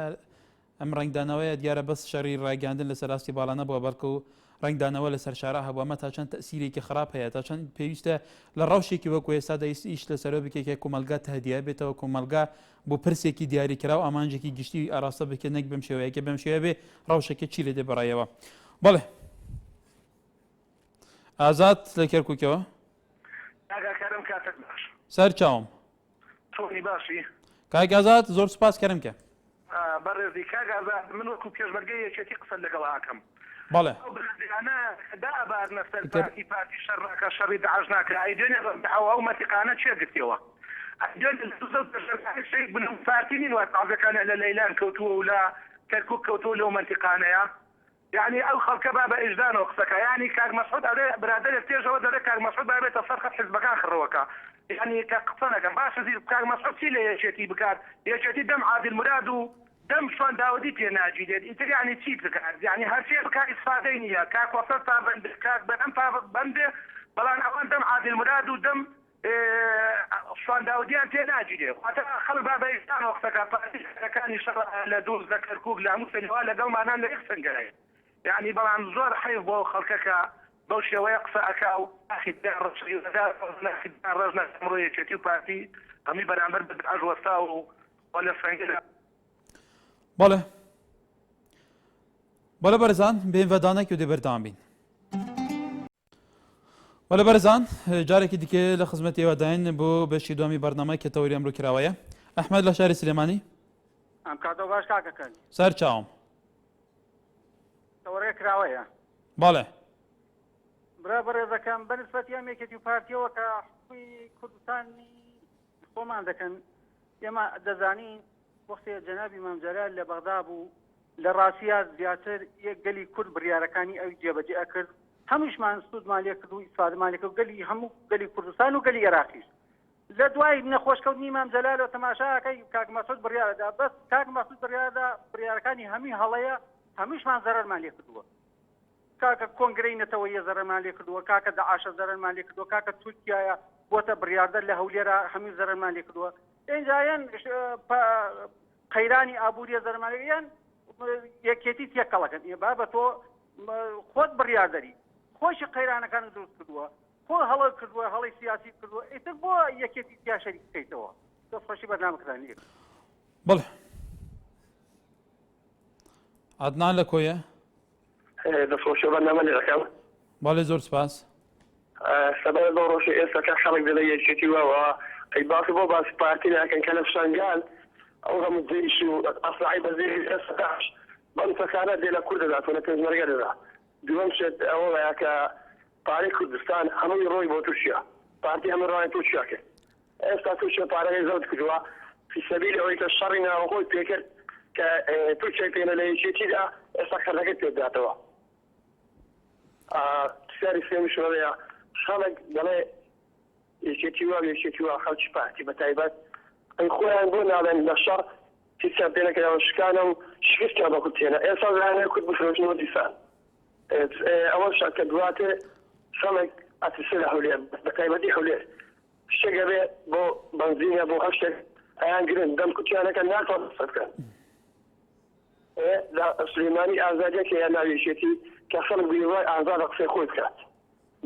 ئەم ڕنگدانەوەیە دیارە بەس شەڕی ڕاگەاندن لەسەر راستی باڵانە بووە بەڵکو و ڕنگدانەوە لەسەر شارە هەبووە ئەمە تا چەند تەسیرێکی خراپ هەیە تا چەند پێویستە لە ڕەوشێکی وەکو ئێستا دەیست ئیش لەسەرەوە بکێکە کۆمەلگا هەدیە بێتەوە کۆمەلگا بۆ پرسێکی دیاریکرا و ئامانجێکی گشتی ئاراستە بکە نەک بەم شێوەیەکە بەم شێوە بێ ڕەوشەکە چی لێ دێ بەڕایەوە بەڵێ ئازاد لە کەرکووکەوە ئاگاکارم کاتێک باش سەر چاوم تۆنی باشی کاک ئازاد زۆر سوپاس کەرم کە بەڕێزی کاک ئازاد من وەکو پێشمەرگەی یەکێتی قسە لەگەڵ ئاکەم بەڵێ برادرانە دابارنە سەر پارتی شەڕاکە شەڕی داعش ناکرا ئەیدێنێ ڕەبحەوە ئەو مەتیقانە چێ گرتیەوە بن پارتی نین واتازەکانە لە لەیلان کەوتووە و لە کەرکووک کەوتووە لەو مەنتیقانەیە یعنی ئەو خەڵکە با بە ئیژدانەوە قسەکە یعنی کاک مەسعود ئەوێ برادرێک تێژەوە دەرێ کاک مەسعود بابێتە سەر خەت حیزبەکان خڕەوەکە یعنی کە قسە نەکەم باشە زیر کاک مەسعود چی لە یەکێتی بکات یەکێتی دەم عادل مراد و دەم شوان داودی پێ ناجی دێت ئیتر یعنی چی بکات یعنی هەرچێ بکات ئیسفادەی نییە کاک وەسەر پابەند کاک بەدەم پابەندێ بەڵام ئەوان دەم عادل مراد و دەم شوان داودیان تێ ناجی دێ خەڵک با بە ئیژدانەوە قسەکە پارتیەکانی شەڕ لە دووز لە کەرکووک لە هەموو سەرەوە لەگەڵمانان لە یەک سنگەرەیە یعنی بەڵام زۆر حیف بۆ خەڵکەکە بەو شێوەیە قسە ئەکا و ناخیدان ڕژ نەمڕۆ یەکێتی و پارتی هەمی بەرامبەر ئەژوەستا و لە سنگەرە بەڵێ بەڵێ بەرزان بێن ڤەدانێکی و دێ بەردەوام بین بەڵێ بەرزان جارێکی دیکە لە خزمەتی ئێوەداین بۆ بەشی دومی بەرنامەی کە تەوری ئەمڕۆ کراوەیە ئەحمەد لە شاری سلێمانی ئەم کاتۆ باش کاکەکەن سەر چاوم تەوەڕێ کراوەیە بەڵێ برا بەڕێزەکەم بەنسبەتی ئەم یەکێتی و پارتیەوە کە حکومی کوردستانی خۆمان دەکەن ئێمە دەزانین وەختێ جەنابی مام جەلال لە بەغدا بوو لە ڕاستیە زیاتر یەک گەلی کورد بڕیارەکانی ئەوی جێبەجێ ئەکرد هەمووشمان سوودمان لێ کرد و ئیسفادەمان لێ کرد و گەلی هەموو گەلی کوردستان و گەلی عێراقیش لە دوای نەخۆشکەوتنی مام جەلالەوە تەماشاکەی کاک مەسعود بڕیارەدا بەس کاک مەسعود بڕیارەدا بڕیارەکانی هەمی هەڵەیە هەمووشمان زەرەرمان لێ کردووە کاکە کۆنگرەی نەتەوەیە زەرەرمان لێ کردووە کاکە داعاشە زەرەرمان لێ کردووە کاکە تورکیایە بۆتە بڕیاردەر لە هەولێرە هەموو زەرەرمان لێ کردووە ئێنجایەن قەیرانی ئابووریە زەرمانەکەیان یەکێتیت یەکەڵەکەن با بە تۆ خۆت بڕیاردەری خۆشی قەیرانەکان دروست کردووە خۆ هەڵە کردووە هەڵی سیاسی کردووە ئیتر بۆ یەکێتی سیا شەریک بکەیتەوە دەستخۆشی بەرنامەکردانی بەڵێ عەدنان لە کۆیە دەستخۆشی بەرنامە لێەکەم بەڵێ زۆر سپاس سەبەر بۆ ڕۆژی ئێستاکە خەڵک دەڵێ یەکێتی وەوە ئەی باسی بۆ باسی پارتی ناکەن کە لە شنگال ئەو هەموو جێیش و ئەسرعی بەزێری ئێستاش بەم سەکانە دێ لە کوردەدا تۆ لە پێشمەرگەدەدا دووەم شت ئەوەیە کە پارەی کوردستان هەمووی ڕۆی بۆ تووشیە پارتی هەموو ڕۆی تووشیاکە ئێستا تووشیە پارەکەی زەوت کردووە فی سەبیلی ئەوەی کە شەڕی ناوەخۆی پێکرد کە تووشیای پێنە لە یەکێتیدا ئێستا خەلەکەی پێداتەوە سیاری سێمیشەوەیە خەڵک دەڵێ یەکێتی وا خەڵکی پارتی بە تایبەت ئەی خۆیان بۆ ناڵێن لە شەڕ هیچیان پێ نەکراوە شکانە و شکستیان بە کوردتێنە ئێستا زانێ کورد بفرۆشنەوە دیسان ئەوە شەڕ کە دواتێ خەڵک ئەترسێ لە هەولێر بە تایبەتی هەولێر شتێکە بێ بۆ بەنزینە بۆ هەر شتێک ئەیان گرن دەم کوتیانەکە ناتوان قسە بکەن لە سلێمانی ئازادیەکە یان ناوێشێتی کە خەڵک بیوای ئازاد قسەی خۆی بکات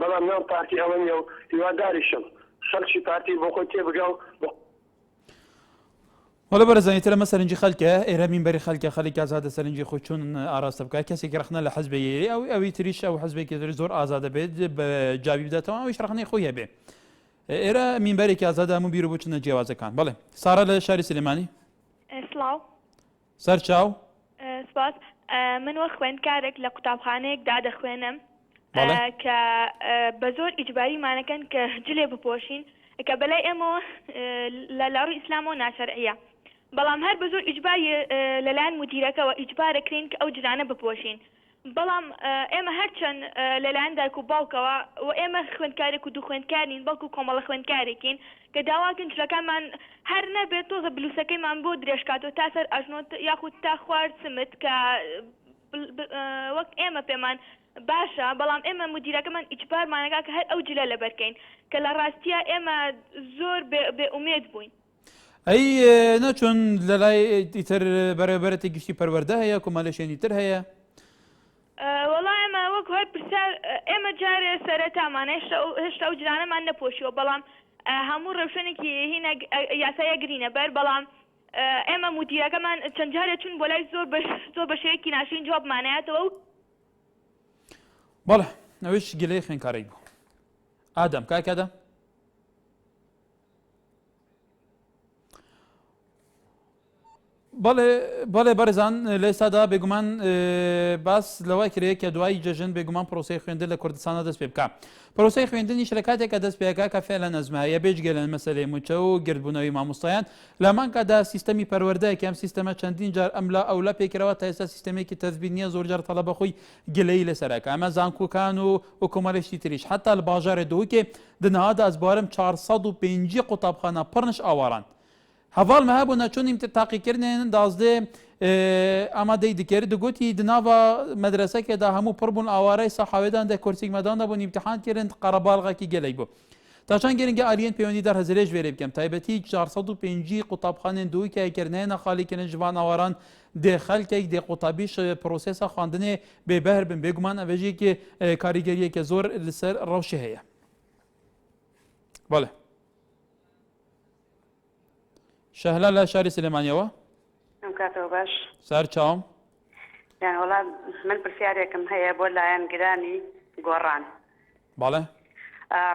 بەڵام ناو پارتی ئەوە نیە و هیواداریشم خەڵکی پارتی بۆ خۆی تێبگا و وەڵە بەرەزانیتر ئەمە سەرنجی خەڵکە ئێرە مینبەری خەڵکە خەڵکی ئازادە سەرنجی خۆی چۆن ئاراستە بکات کەسێکی رەخنە لە حەزبی یێری ئەوی تریش ئەو حەزبێکی تر زۆر ئازادە بێت بە جاوی بداتەوە ئەویش رەخنەی خۆی هەبێ ئێرە مینبەرێکی ئازادە هەموو بیر و بچنە جیاوازەکان بەڵێ سارا لە شاری سلێمانی سڵاو سەر چاو سپاس من وە خوێندکارێک لە قوتابخانەیەکدا دەخوێنم کە بە زۆر ئیجباریمانەکەن کە جلێ بپۆشین کە بەلای ئێمەوە لە لاڕووی ئیسلامەوە ناشەرعیە بەڵام هەر بە زۆر ئیجباری لەلایەن مدیرەکەەوە ئیجبارەکرین کە ئەو جلانە بپۆشین بەڵام ئێمە هەرچەند لەلایەن دایک و باوکەوە و ئێمە خوێندکارێک و دوو خوێندکارین بەڵکو کۆمەڵە خوێندکارێکین کە داواکەن چلەکانمان هەر نەبێت تۆزە بلووسەکەیمان بۆ درێژکاتەوە تا سەر ئەژنۆت یاخود تا خوارد سمت کە وەک ئێمە پێمان باشە بەڵام ئێمە مدیرەکەمان ئیجبارمانەکە کە هەر ئەو جلە لەبەرکەین کە لە ڕاستیە ئێمە زۆر بێئومێد بووین. ئەی نەچۆن لە لای ئیتر بەرەبەرەتی گشتی پەروەردە هەیە کۆمەڵێشێنی تر هەیە؟ وەڵای ئێمە وەک هەر پرسیار ئێمە جارێ سەرەتامان هێشتا ئەو جرانەمان نەپۆشیوە بەڵام هەموو ڕەوشنێکی هینە یاسایە گرینە بەر بەڵام ئێمە مدیرەکەمان چەند جارێ چون بۆ لای زۆر بە شێوەیەکی ناشرین جوابمانایەتەوە و بەڵێ ئەوش گلەی خوێندکارێک بوو. ئادەم کاکەدە بەڵێ بەرزان لە ئێستادا بێگومان باس لەوای کرێ کە دوای جەژن بێگومان پرۆسەی خوێندن لە کوردستانە دەست پێ بکە. پرۆسەی خوێندنیش لە کاتێکە دەست پێەکە کە فێ لە نەزمایە بێجگە لە مەسەلەی موچە و گردبوونەوەی مامۆستایان لەمان کادا سیستەمی پەروەردەیەکی ئەم سیستەمە چەندین جار ئەم لە ئەو لە پێکرەوە تا ئێستا سیستەمێکی تەثبیت نییە زۆر جار تەڵە بەخۆی گلەی لەسەرەکە ئەمە زانکۆکان و کۆمەڵێشتی تریش حتا لە باژارێ دووکێ دنەهادا ئەزبوارم 450 قوتابخانە پڕنش ئاواران. هەواڵمە هەبوو نەچۆنیم تاقیکردنێن دازدێ ئامادەی دکرد دەگوتی دناوە مەدرسەکێدا هەموو پڕ بوون ئاوارەی سەحاوێدان دە کورسیگمەداندا بوون ئیمتحان کردن قەرەباڵغاکی گەلەی بوو. تا چەند گرنگە ئالیەن پەیوەندی دەر هەزرێژ وێرە بکەم تایبەتی 450 قوتابخانێن دووکایکردنێنە خالیکردن ژوان ئاواران دێ خەلکێک دێ قوتابیش پرۆسێسە خواندنێ بێبەر بن بێگومان ئەڤژێکی کاریگەریەکە زۆر لەسەر ڕەوشی هەیە. بەڵێ شەهلا لە شاری سلێمانیەوە ئەم کاتەوە باش سار چاوم یان وەڵام من پرسیارێکم هەیە بۆ لایەنگرانی گۆڕان بەڵێ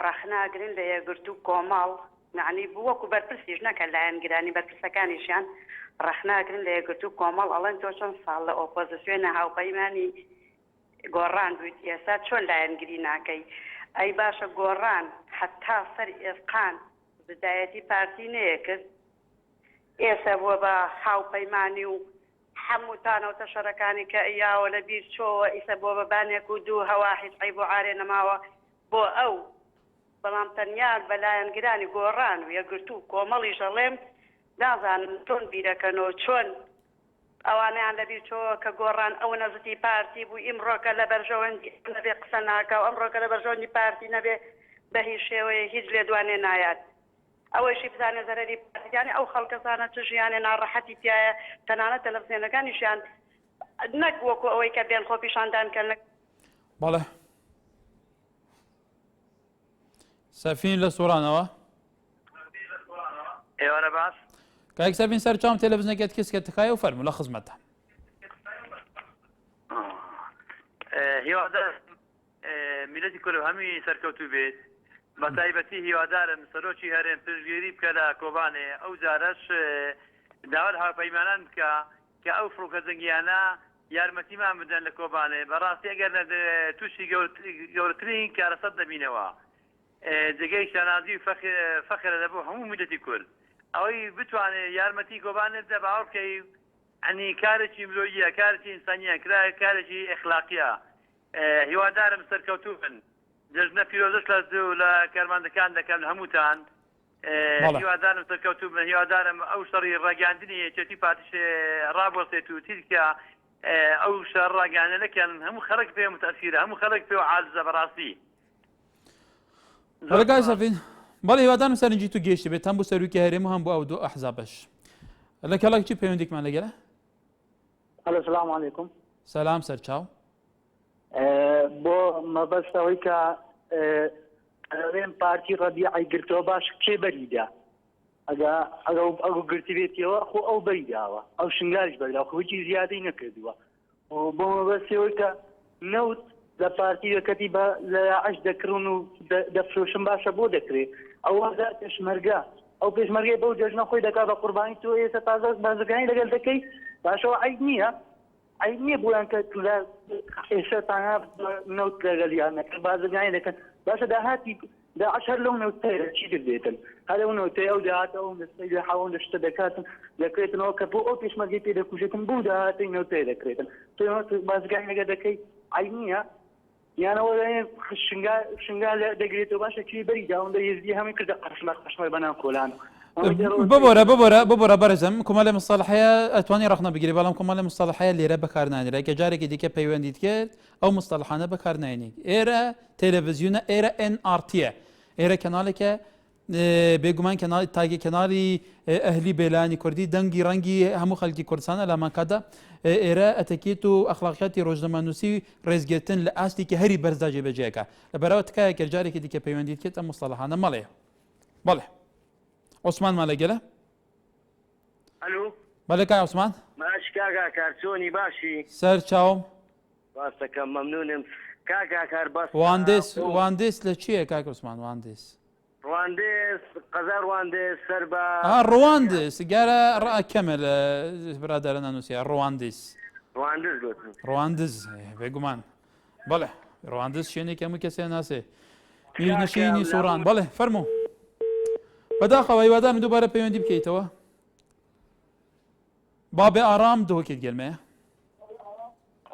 ڕاخناگرن لە یەکگرتو کۆمەڵ معنی وەکو بەرپرسیش نەکە لایەنگرانی بەرپرسەکانیشیان ڕاخناگرن لە یەکگرتو کۆمەڵ ئەڵێن تۆ چەند ساڵ لە ئۆپۆزیسیۆنە هاوپەیمانی گۆڕان بوویت ئێستا چۆن لایەنگری ناکەی ئەی باشە گۆڕان حتا سەر ئێسقان بدایەتی پارتی نەیەکرد ئێستا بووە بە هاوپەیمانی و هەمووتانەوە تەشەرەکانی کە ئەیاوە لە بیر چۆوە ئیسە بۆ بەبانێک و دوو هەواحی عی بۆ ئارێ نەماوە بۆ ئەو بەڵام تەنیا بەلایەنگرانی گۆڕان و یەکگرتو کۆمەڵیش ئەڵێم نازانم چۆن بیرەکەنەوە چۆن ئەوانیان لە بیر چۆوە کە گۆڕان ئەو نەزتی پارتی بوو ئیمڕۆکە لە بەرژەوەندی نەبێ قسە ناکە و ئەمڕۆکە لە بەرژەوەندی پارتی نەبێ بە هیچ شێوەیە هیچ لێ دوانێ نایات ئەوەشی بزانێ زەرەری پارتیانی ئەو خەڵکەزانە چ ژیانێ ناڕەحەتی تایە تەنانەت تەلەڤیزیۆنەکانیشیان نەک وەکو ئەوەی کە بێن خۆ پیشاندانکەن. بەڵێ سەفین لە سوورانەوە ئێوارە باش کاک سەفین سەر چاوم تێلەڤیزیۆنەکەت کەس کە تکایە و فەرموو لە خزمەتە هیوادار میلەتی کورد هەمی سەرکەوتوو بێت بە تایبەتی هیوادارم سەرۆکی هەرێم پشتگیری بکە لە کۆبانێ ئەو جارەش داوای هاوپەیمانان بکە کە ئەو فڕۆکە جەنگیانە یارمەتیمان بدەن لە کۆبانێ بەڕاستی ئەگەر تووشی گەورەترین کارەسەد دەبینەوە جێگەی شانازی و فەخرە دەبوو هەموو میلەتی کورد ئەوەی بتوانێت یارمەتی کۆبانێت دە باوەڕ بکەی ئەنی کارێکی مرۆییە کارێکی ئینسانیە کارێکی ئەخلاقیە هیوادارم سەرکەوتوو بن جژنە پیرۆزش لە کارماندەکان دەکەم لە هەمووتان هیوادارم سەرکەوتوو بن هیوادارم ئەو شەڕی ڕاگەاندنی چێتی پاتیش ڕابوەستێت و تیرکە ئەو شەڕ ڕاگەاندنە نەکەن هەموو خەڵک پێ متەسیرە هەموو خەڵک پێ عاجزە بەڕاستی بەڵێ سەفین بەڵێ هیوادارم سەرنجی تو گەیشتی بێت هەم بۆ سەرروکی هەرێم و هەم بۆ ئەو دوو ئەحزابەش لە کەڵک چی پەیوەندێکمان لەگەڵە السلام علیکم سەلام سەرچاو بۆ مەبەستەوەی کە ئەڵێن پارتی ڕەبیعی گرتەوە باش کێ بەریدا ئەگە گرتی بێتیەوە خۆ ئەو بەریداوە ئەو شنگاریش بەریدا خۆکی زیادەی نەکردووە بۆ مەبەستەوەی کە نەوت لە پارتی دەکەتی بە لە عەش دەکردن و دەفرۆشن باشە بۆ دەکرێت ئەوە پێشمەرگە ئەو پێشمەرگەی بەو جەژنە خۆی دەکات بە قوربانی تۆ ئێستا تازە بازرگانی لەگەڵ دەکەی باشەوە عیب نییە عیب نییە بۆیان کە ئێستا تانا نەوت لەگەڵیان نەکەن بازرگانی دەکەن باشە داهاتی داعش هەر لەو نەوتەیە چی دەبێتن هەر ئەو نەوتەیە ئەو داهاتە ئەو دەستەی لە حاوەن لە شتە دەکاتن دەکرێتنەوە کە بۆ ئەو پێشمەرگەی پێ دەکوژێتن بوو داهاتی نەوتەیە دەکرێتن تۆ بازرگانی لەگەڵ دەکەی عینیە یانەوە شنگا دەگرێتەوە باشە کی بەریدا ئەوەندە هێزبی هەمووی کردە قەشمە بەناو کۆلان ببۆرە بەرزم کۆمەڵێ مستەڵحەیە ئەتوانی ڕخنە بگیری بەڵام کۆمەڵێ مستەڵحەیە لێرە بەکارنانێرە کە جارێکی دیکە پەیوەندیت کرد ئەو مستەڵحانە بەکارناێنی ئێرە تەلەڤیزیونە ئێرە NRTە ئێرە کەناڵێکە بێگومان تاگی کەناڵی ئەهلی بێلانی کوردی دەنگی ڕەنگی هەموو خەڵکی کوردستانە لامانکادا ئێرە ئەتەکێت و ئەخلاقیاتی ڕۆژنامەنووسی ڕێزگرتن لە ئاستی کە هەری بەرزدا جێبەجێەکە لەبەرەوە تکایە کە جارێکی دیکە پەیوەندیت کرد ئەم مستەڵحانە مەڵەیە بەڵێ عوسمان مالەگەلە ئەلو بەڵێ کای عوسمان باش کاکا کار چۆنی باشی سەر چاوم باستەکەم مەمنونم کاکا کار بەس واندێس لە چییە کاک عوسمان واندێس ڕواندێس قەزار ڕواندێس سەر بە ڕواندێس گارە ڕاکەمە لە برادرە نانووسیا ڕواندێس ڕواندز گوتم ڕواندز بێگومان بەڵێ ڕواندز شوێنێک هەموو کەسێ ناسێ میرنشینی سووران بەڵێ فەرموو بەداخەوە هیوادارم دووبارە پەیوەندی بکەیتەوە بابێ ئارام دۆکێت گەلمەیە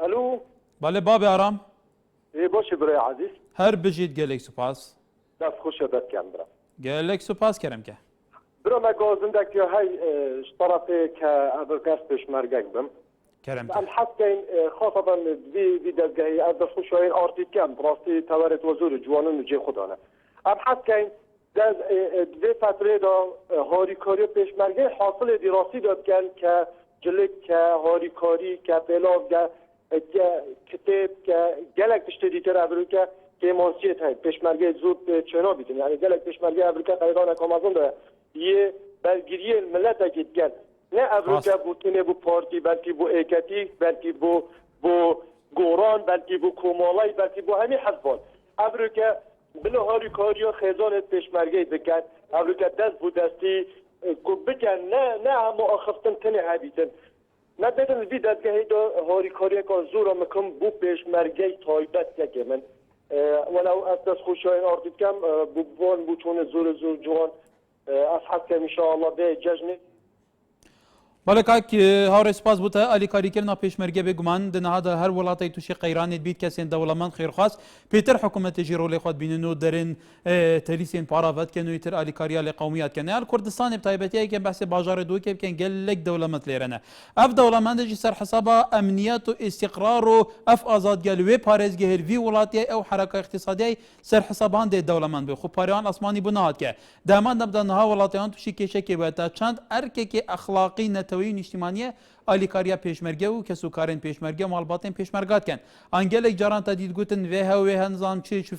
ئەلو بەڵێ بابێ ئارام بۆشی برای عزیز هەر بژیت گەلێک سوپاس دەست خوشە دەستیان برا گەلێک سوپاس کەرەمکە برۆمە گۆزندێکی هەی شتەڕەفێ کە ئەبرکەس پێشمەرگەک بم ئەم حەسکەین خۆفەبەن وی دەستگەهی ئەس دەست خوشەوەین ئارتیکەم ڕاستی تەوەرێت وەزور جوانن و جێ خوددانە ئەم حەسکەین دوێ فترێدا هاریکاری و پێشمەرگەی حاصلێ دیڕاستی دادکەن کە جلێک کە هاریکاری کە پێلاو کتێب کە gelek tiştê dîtir Evrûke kêmansiyet heye pêşmergeyê zû çêna bîtin yani gelek pêşmergeyê Evrûke qeydanek Amazon de yê belgiriyê milletekî dikin ne Evrûke bû tinê bû partî belkî bû êketî belkî bû goran belkî bû komalay belkî bû hemî hezban Evrûke bila harîkariya xêzanê pêşmergeyê dikin Evrûke dest bû destî ku bikin ne hemû axiftin tinê hebîtin نه بدون وی دادگاهی دا هاریکاری که زورا مکم بو پێشمەرگەی تایبەت یەکێ من وەلاو ئەس دەست خۆشیان ئاردید کەم بوون بوو چۆنە زۆر جوان ئەس حەزکەم ئینشاءالله بێ جەژنێ بەڵێ کاک هاوڕێ سپاس بووتە ئالیکاریکردنا پێشمەرگە بێگومان دنەهادا هەر وڵاتی تووشی قەیرانێت بیت کەسێن دەوڵەمەند خێرخواست پێتر حکوومەتێژی ڕۆڵی خۆت بینن و دەرن تەلیسێن پاراڤەتکەن و ئیتر ئالیکاریا لێ قومیاتکەن یان کوردستانی تایبەتیەکە بەسێ باژارێ دووکێ بکەن گەلێک دەوڵەمەند لێرەنە ئەف دەوڵەمەندێکی سەر حسابا ئەمنیەت و ئیستیقرار و ئەف ئازادگە لێ پارێزگە هێروی وڵاتیە ئەو حرەکە اقتصادیای سەر حسابان دێ دەوڵەمەند بێ خو پاریان ئاسمانی بوو نهاتکە دامان دەبدا نها وڵاتیان تووشی کێشێکی بێتە چەند ئەرکێکی ئەخلاقی نەتەوەی نیشتیمانیە ئالیکاریا پێشمەرگە و کەسوکارên پێشمەرگە ماڵباتên پێشمەرگاتکەن ئەنگەلێک جاران تا دیتگوتن وێ هەوێ هەنزانم چی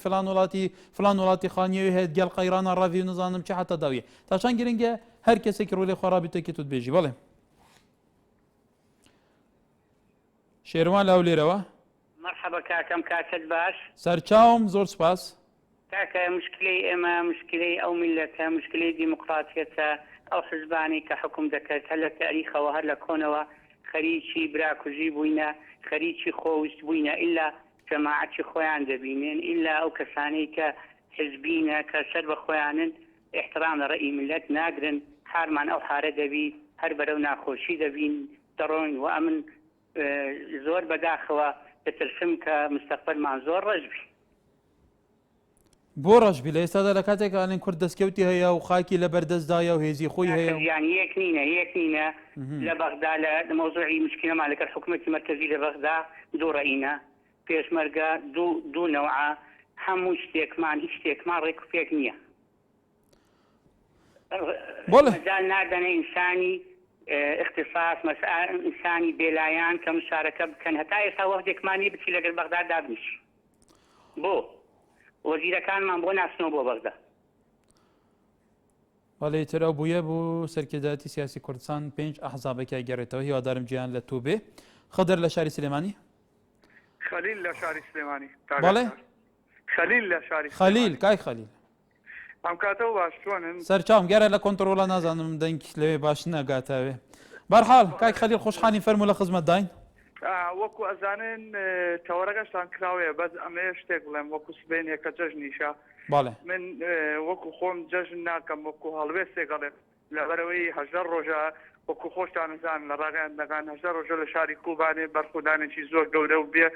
فلان وڵاتی خانیەوێ هەیە گەل قەیرانە ڕەوی و نزانم چی حتا داویە تا چەند گرنگە هەر کەسێکی ڕۆڵی خۆرابیتێکی توت بێژی بەڵێ شێروان لەو لێرەوە مرحبا کاکەم کاکەت باش سەرچاوم زۆر سپاس کاکە مشکلەی ئێمە مشکلەی ئەو میلەتە مشکلەی دیموکراتیەتە ئەو حزبانی کە حکوم دەکرد هەر لە تاریخەوە هەر لە کۆنەوە خەریکی براکوژی بووینە خەریکی خۆویست بووینە ئیلا جەماعەتی خۆیان دەبینێن ئیلا ئەو کەسانەی کە حزبینە کە سەر بە خۆیانن احترام لە ڕێی میلەت ناگرن حارمان ئەو حارە دەبی هەر بەرەو ناخۆشی دەبین دەڕۆین و ئەمن زۆر بەداخەوە دەترسم کە مستەقبەلمان زۆر ڕەش بی بۆ ڕەش بی لە ئێستادا لە کاتێک ئاڵێن کورد دەستکەوتی هەیە و خاکی لە بەردەستدایە و هێزی خۆی هەیە یان یەک نینە لە بەغدا لە مۆزوعی مشکلەمان لەگەڵ حکوومەتی مەرکەزی لە بەغدا دوو ڕەئینە پێشمەرگە دوو نەوعە هەموو شتێکمان هیچ شتێکمان ڕێک و پێک نییە مەجال نادەنە ئینسانی اختصاص مەسائل ئینسانی بێلایەن کە مشارەکە بکەن هەتا ئێستا وەختێکمانی بچی لەگەڵ بەغدا دابنیشی بۆ وەزیرەکانمان بۆ ناسنەوە بۆ بەغدا بەڵێ تر ئەو بوویە بوو سەرکردایەتی سیاسی کوردستان 5 ئەحزابێکی گەڕێتەوە هیوادارم گیان لە تو بێ خەدەر لە شاری سلێمانی خەلیل لە شاری سلێمانی بەڵێ خەلیل لە شاری خەلیل کای خەلیل ئەم کاتەوە باش چۆنن سەرچاوم گەرە لە کۆنتڕۆڵە نازانم دەنگ لەوێ باش نەگاتاوێ بەرحاڵ کاک خەلیل خۆشحالی فەرموو لە خزمەت داین وەکو ئەزانن تەوەرەگەشتان کراوەیە بەس ئەمێ شتێک بڵێم وەکو سبێنێکە جەژنیشە من وەکو خۆم جەژن ناکەم وەکو هەڵوێستێک گەڵێ لەبەرەوەی هەژدە ڕۆژە وەکو خۆشتانزان لە ڕاگەاندەکان هەژدە ڕۆژە لە شاری کوبانێ بەرخودانێکی زۆر گەورە و بێ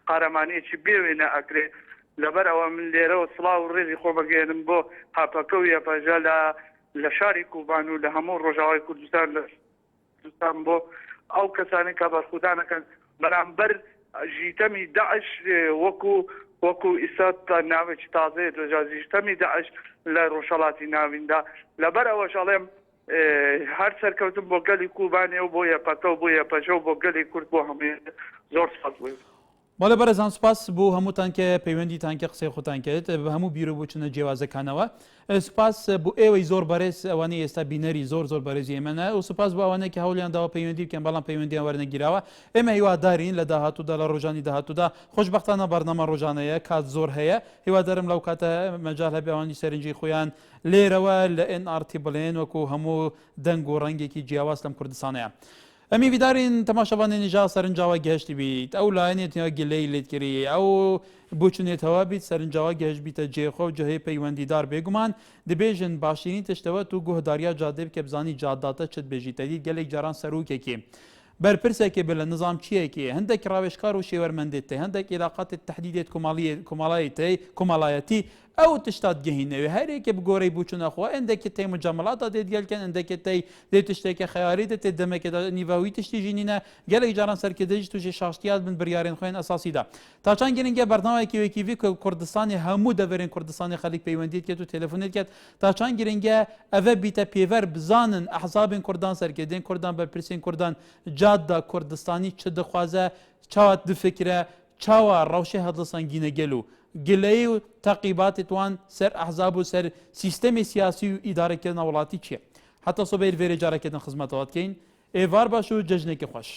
قارەمانەیەکی بێوێنە ئەکرێ لەبەر ئەوە من لێرەوە سڵاو و ڕێزی خۆ بەگەێنم بۆ هاپەکە و یەپەژە لە شاری کوبان و لە هەموو ڕۆژاوای کوردستان لە کوردستان بۆ ئەو کەسانی کە بەرخودانەکەن بەرامبەر ژیتەمی داعش وەکو ئیسات ناوێکی تازەیە ژیتەمی داعش لە ڕۆژهەڵاتی ناویندا لەبەر ئەوەش ئەڵێم هەر سەرکەوتم بۆ گەلی کوبانێ و بۆ یەپەکە و بۆ یەپەژە و بۆ گەلی کورد بۆ هەموو زۆر سپاس بووین. بەڵێ بەرەزان سوپاس بۆ هەمووتان کە پەیوەندیتان کە قسەی خۆتان کرد بە هەموو بیرۆ بچنە جیاوازەکانەوە سوپاس بۆ ئێوەی زۆر بەرز ئەوانەی ئێستا بینەری زۆر بەرزی ئێمەنە و سوپاس بۆ ئەوانەی کە هەوڵیان داوە پەیوەندی بکەن بەڵام پەیوەندیان وەرنەگیراوە ئێمە هیوادارین لە داهاتوودا لە ڕۆژانی داهاتوودا خۆشبەختانە بەرنامە ڕۆژانەیە کات زۆر هەیە هیوادارم لەو کاتە مەجال هەبێ ئەوانی سەرنجی خۆیان لێرەوە لە NRT بڵێن وەکو هەموو دەنگ و ڕەنگێکی جیاواز لەم کوردستانەیە. ئەمی بیدارین تەماشەوانی نێژا سەرنجاوە گەهشتی بیت ئەو لایەنێتەوە گلەی لێتکردی ئەو بچونێتەوە بیت سەرنجاوە گەهشت بیتە جێخۆ و جەهەیە پەیوەندیدار بێگومان دەبێژن باشترین تشتەوە تو گۆهداریا جادێ بکە بزانی جاداتە چت بێژیتە دیت گەلێک جاران سەرروکێکی بەرپرسێکی بە لە نظام چیەکی هەندێک ڕاوێژکار و شێوەرمەندێت هەندێک علاقاتی تحدیدێت کۆمەڵایەتی ئەو تشتات گەهینەوێ هەرێکێ بگۆرەی بچوونەخوا ئەندێکی تەی مجامەڵاتە دێت گەلکەن ئەندێکی تەی دێت تشتێکی خەیاری دێت دەمێکێدا نیڤاوی تشتی ژینینە گەلێک جاران سەرکردەی توێژی شاشتیات بن بریارێن خۆیان ئەساسیدا تا چەند گرنگە بەرنامەیەکی وێکیڤی کە کوردستانی هەموو دەڤێرین کوردستانی خەلیک پەیوەندیت کرد و تەلەفۆنێت کرد تا چەند گرنگە ئەوە بیتە پێوەەر بزانن ئەحزابین کوردان سەرکردین کوردان بەرپرسین کوردان جاددا کوردستانی چ دەخوازە چاوات دفکرە چاوە ڕەوشێ هەدڵ سەنگینە گەل و گلەی و تەقیباتی توان سەر ئەحزاب و سەر سیستەمی سیاسی و ئیدارەکردنە وڵاتی چییە؟ هەتا سۆبەی وێرە جارەکردن خزمەتەوە بکەین ئێوار باش و جەژنێکی خۆش.